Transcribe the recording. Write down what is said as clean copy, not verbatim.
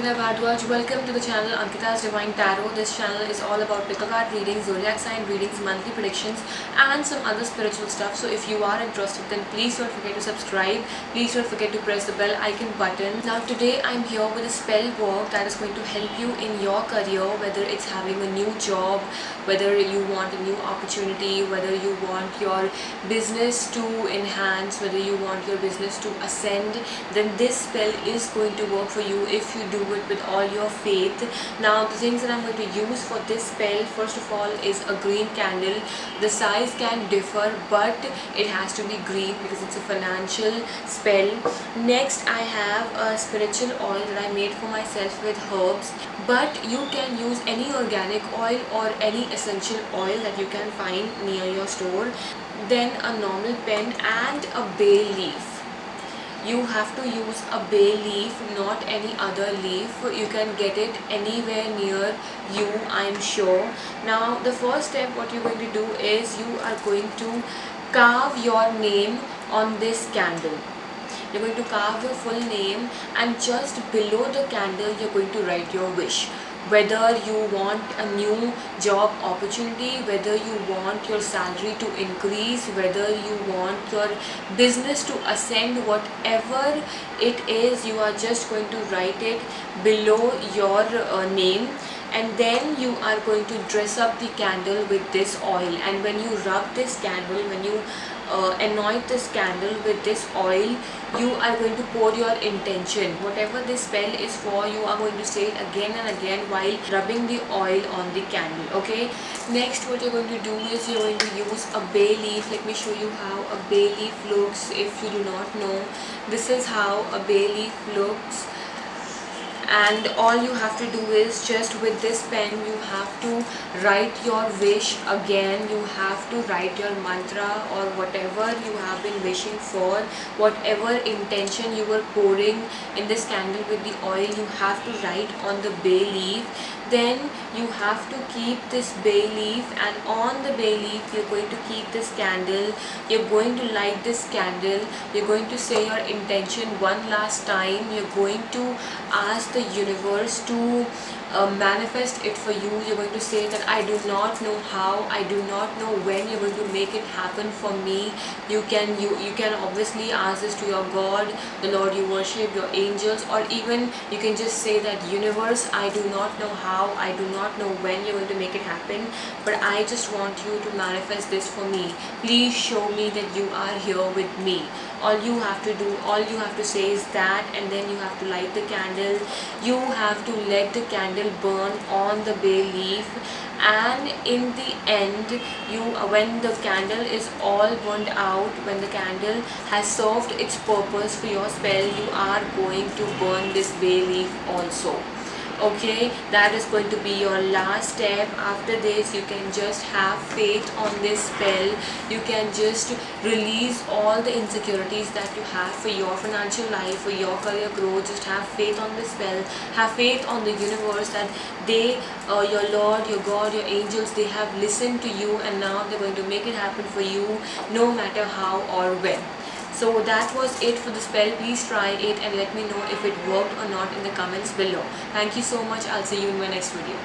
Ankita Bhardwaj. Welcome to the channel Ankita's Divine Tarot. This channel is all about pick a card readings, zodiac sign readings, monthly predictions, and some other spiritual stuff. So if you are interested, then please don't forget to subscribe. Please don't forget to press the bell icon button. Now today I'm here with a spell work that is going to help you in your career, whether it's having a new job, whether you want a new opportunity, whether you want your business to enhance, whether you want your business to ascend, then this spell is going to work for you if you do it with all your faith. Now the things that I'm going to use for this spell, first of all, is a green candle. The size can differ, but it has to be green because it's a financial spell. Next I have a spiritual oil that I made for myself with herbs, but you can use any organic oil or any essential oil that you can find near your store. Then a normal pen and a bay leaf. You have to use a bay leaf, not any other leaf. You can get it anywhere near you, I'm sure. Now the first step, what you're going to do is you are going to carve your name on this candle. You're going to carve your full name, and just below the candle you're going to write your wish. Whether you want a new job opportunity, whether you want your salary to increase, whether you want your business to ascend, whatever it is, you are just going to write it below your name. And then you are going to dress up the candle with this oil, and when you rub this candle, when you anoint this candle with this oil, you are going to pour your intention. Whatever this spell is for, you are going to say it again and again while rubbing the oil on the candle. Okay, next what you're going to do is you're going to use a bay leaf. Let me show you how a bay leaf looks if you do not know. This is how a bay leaf looks, and all you have to do is just with this pen you have to write your wish again. You have to write your mantra or whatever you have been wishing for, whatever intention you were pouring in this candle with the oil, you have to write on the bay leaf. Then you have to keep this bay leaf, and on the bay leaf you're going to keep this candle. You're going to light this candle. You're going to say your intention one last time. You're going to ask the universe to manifest it for you. You're going to say that I do not know how, I do not know when you're going to make it happen for me. You can obviously ask this to your God, the Lord you worship, your angels, or even you can just say that universe, I do not know how, I do not know when you're going to make it happen, but I just want you to manifest this for me. Please show me that you are here with me. All you have to do, all you have to say is that, and then you have to light the candle. You have to let the candle burn on the bay leaf, and in the end, when the candle is all burned out, when the candle has served its purpose for your spell, you are going to burn this bay leaf also. Okay, that is going to be your last step. After this, you can just have faith on this spell. You can just release all the insecurities that you have for your financial life, for your career growth. Just have faith on this spell. Have faith on the universe that they, your Lord, your God, your angels, they have listened to you, and now they're going to make it happen for you, no matter how or when. So that was it for the spell. Please try it and let me know if it worked or not in the comments below. Thank you so much. I'll see you in my next video.